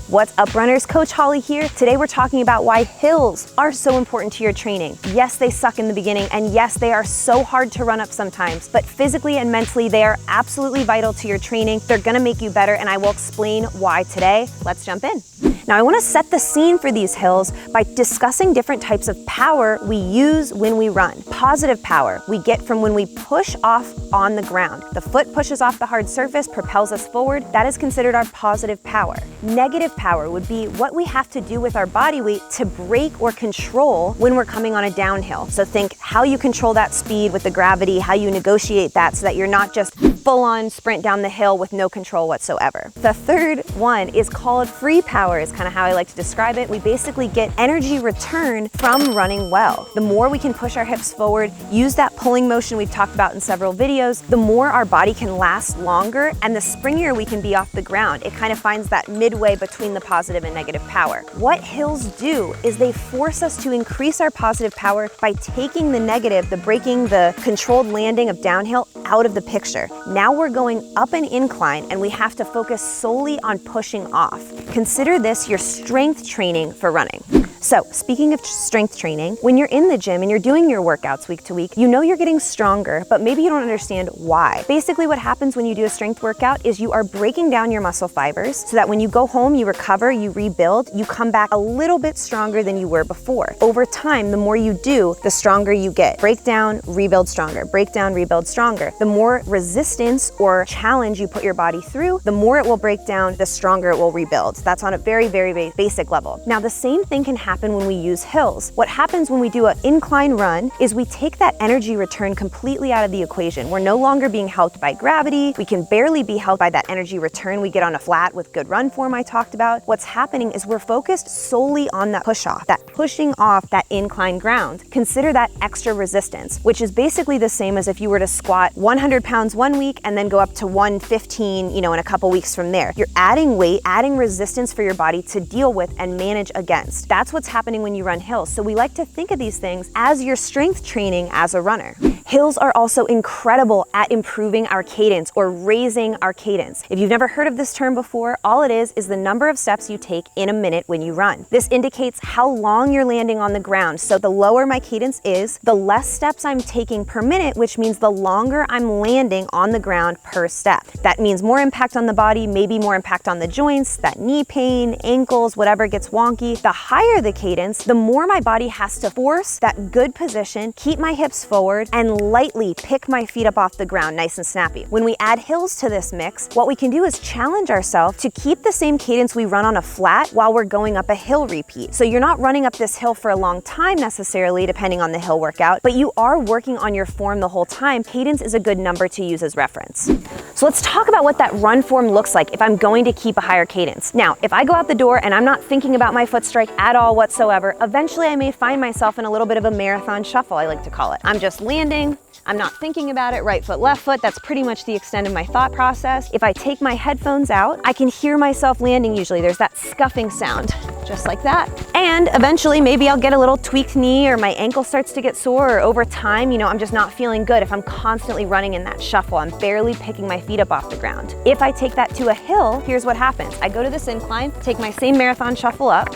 What's up, runners? Coach Holly here. Today we're talking about why hills are so important to your training. Yes, they suck in the beginning, and yes, they are so hard to run up sometimes, but physically and mentally, they are absolutely vital to your training. They're gonna make you better, and I will explain why today. Let's jump in. Now, I wanna set the scene for these hills by discussing different types of power we use when we run. Positive power we get from when we push off on the ground. The foot pushes off the hard surface, propels us forward. That is considered our positive power. Negative power would be what we have to do with our body weight to brake or control when we're coming on a downhill. So think how you control that speed with the gravity, how you negotiate that so that you're not just full-on sprint down the hill with no control whatsoever. The third one is called free power, is kind of how I like to describe it. We basically get energy return from running well. The more we can push our hips forward, use that pulling motion we've talked about in several videos, the more our body can last longer and the springier we can be off the ground. It kind of finds that midway between the positive and negative power. What hills do is they force us to increase our positive power by taking the negative, the braking, the controlled landing of downhill out of the picture. Now we're going up an incline and we have to focus solely on pushing off. Consider this your strength training for running. So speaking of strength training, when you're in the gym and you're doing your workouts week to week, you know you're getting stronger, but maybe you don't understand why. Basically what happens when you do a strength workout is you are breaking down your muscle fibers so that when you go home, you recover, you rebuild, you come back a little bit stronger than you were before. Over time, the more you do, the stronger you get. Break down, rebuild stronger, break down, rebuild stronger. The more resistance or challenge you put your body through, the more it will break down, the stronger it will rebuild. That's on a very, very basic level. Now, the same thing can happen when we use hills. What happens when we do an incline run is we take that energy return completely out of the equation. We're no longer being helped by gravity. We can barely be helped by that energy return we get on a flat with good run form I talked about. What's happening is we're focused solely on that push off, that pushing off that incline ground. Consider that extra resistance, which is basically the same as if you were to squat 100 pounds one week and then go up to 115, in a couple weeks from there. You're adding weight, adding resistance for your body to deal with and manage against. That's what's happening when you run hills. So we like to think of these things as your strength training as a runner. Hills are also incredible at improving our cadence or raising our cadence. If you've never heard of this term before, all it is the number of steps you take in a minute when you run. This indicates how long you're landing on the ground. So the lower my cadence is, the less steps I'm taking per minute, which means the longer I'm landing on the ground per step. That means more impact on the body, maybe more impact on the joints, that knee pain, ankles, whatever gets wonky. The higher the cadence, the more my body has to force that good position, keep my hips forward, and lightly pick my feet up off the ground nice and snappy. When we add hills to this mix, what we can do is challenge ourselves to keep the same cadence we run on a flat while we're going up a hill repeat. So you're not running up this hill for a long time necessarily, depending on the hill workout, but you are working on your form the whole time. Cadence is a good number to use as reference. So let's talk about what that run form looks like if I'm going to keep a higher cadence. Now, if I go out the door and I'm not thinking about my foot strike at all whatsoever, eventually I may find myself in a little bit of a marathon shuffle, I like to call it. I'm just landing, I'm not thinking about it, right foot, left foot. That's pretty much the extent of my thought process. If I take my headphones out, I can hear myself landing usually. There's that scuffing sound, just like that. And eventually, maybe I'll get a little tweaked knee or my ankle starts to get sore, or over time, I'm just not feeling good if I'm constantly running in that shuffle. I'm barely picking my feet up off the ground. If I take that to a hill, here's what happens. I go to this incline, take my same marathon shuffle up,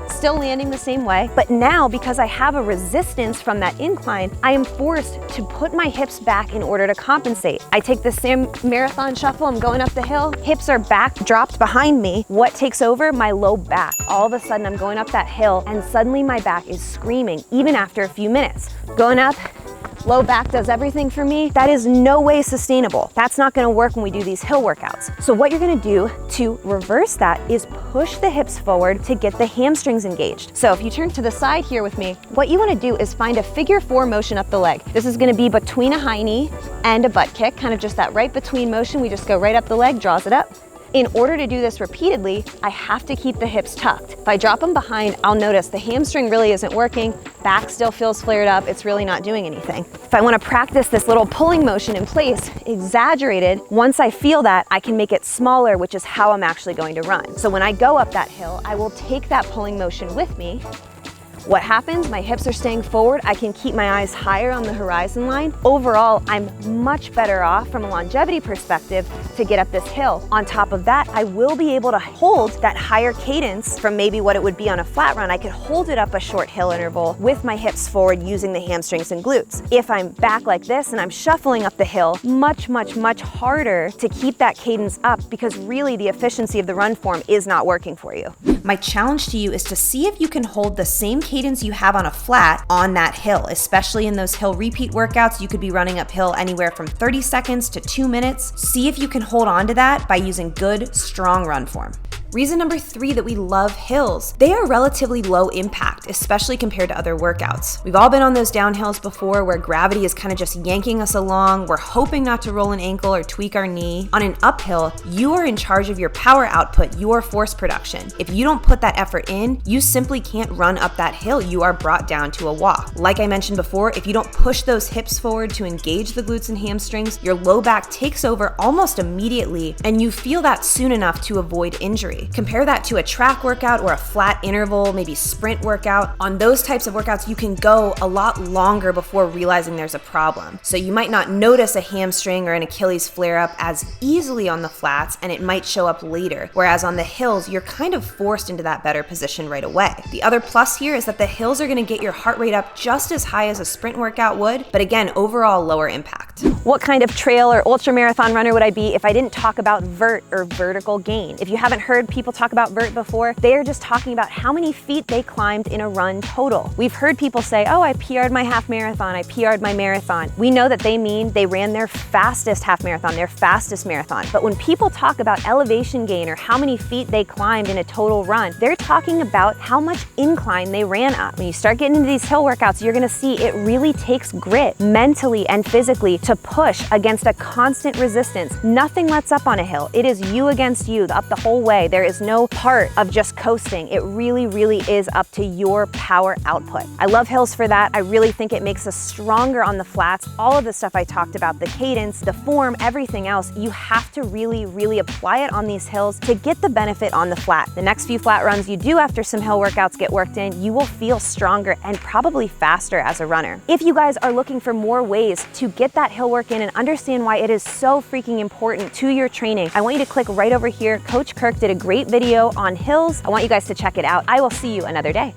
still landing the same way, but now because I have a resistance from that incline, I am forced to put my hips back in order to compensate. I take the same marathon shuffle, I'm going up the hill, hips are back, dropped behind me. What takes over? My low back. All of a sudden I'm going up that hill and suddenly my back is screaming, even after a few minutes. Going up, low back does everything for me. That is no way sustainable. That's not gonna work when we do these hill workouts. So what you're gonna do to reverse that is push the hips forward to get the hamstrings engaged. So if you turn to the side here with me, what you wanna do is find a figure 4 motion up the leg. This is gonna be between a high knee and a butt kick, kind of just that right between motion. We just go right up the leg, draws it up. In order to do this repeatedly, I have to keep the hips tucked. If I drop them behind, I'll notice the hamstring really isn't working, back still feels flared up, it's really not doing anything. If I wanna practice this little pulling motion in place, exaggerated, once I feel that, I can make it smaller, which is how I'm actually going to run. So when I go up that hill, I will take that pulling motion with me, What happens? My hips are staying forward. I can keep my eyes higher on the horizon line. Overall, I'm much better off from a longevity perspective to get up this hill. On top of that, I will be able to hold that higher cadence from maybe what it would be on a flat run. I could hold it up a short hill interval with my hips forward using the hamstrings and glutes. If I'm back like this and I'm shuffling up the hill, much harder to keep that cadence up because really the efficiency of the run form is not working for you. My challenge to you is to see if you can hold the same cadence you have on a flat on that hill, especially in those hill repeat workouts. You could be running uphill anywhere from 30 seconds to 2 minutes. See if you can hold on to that by using good, strong run form. Reason number 3 that we love hills. They are relatively low impact, especially compared to other workouts. We've all been on those downhills before where gravity is kind of just yanking us along. We're hoping not to roll an ankle or tweak our knee. On an uphill, you are in charge of your power output, your force production. If you don't put that effort in, you simply can't run up that hill. You are brought down to a walk. Like I mentioned before, if you don't push those hips forward to engage the glutes and hamstrings, your low back takes over almost immediately, and you feel that soon enough to avoid injury. Compare that to a track workout or a flat interval, maybe sprint workout. On those types of workouts, you can go a lot longer before realizing there's a problem. So you might not notice a hamstring or an Achilles flare-up as easily on the flats, and it might show up later. Whereas on the hills, you're kind of forced into that better position right away. The other plus here is that the hills are gonna get your heart rate up just as high as a sprint workout would, but again, overall lower impact. What kind of trail or ultra marathon runner would I be if I didn't talk about vert or vertical gain? If you haven't heard people talk about vert before, they're just talking about how many feet they climbed in a run total. We've heard people say, oh, I PR'd my half marathon, I PR'd my marathon. We know that they mean they ran their fastest half marathon, their fastest marathon. But when people talk about elevation gain or how many feet they climbed in a total run, they're talking about how much incline they ran up. When you start getting into these hill workouts, you're gonna see it really takes grit mentally and physically to push against a constant resistance. Nothing lets up on a hill. It is you against you up the whole way. There is no part of just coasting. It really is up to your power output. I love hills for that. I really think it makes us stronger on the flats. All of the stuff I talked about, the cadence, the form, everything else, you have to really apply it on these hills to get the benefit on the flat. The next few flat runs you do after some hill workouts get worked in, you will feel stronger and probably faster as a runner. If you guys are looking for more ways to get that hill work in and understand why it is so freaking important to your training, I want you to click right over here. Coach Kirk did a great video on hills. I want you guys to check it out. I will see you another day.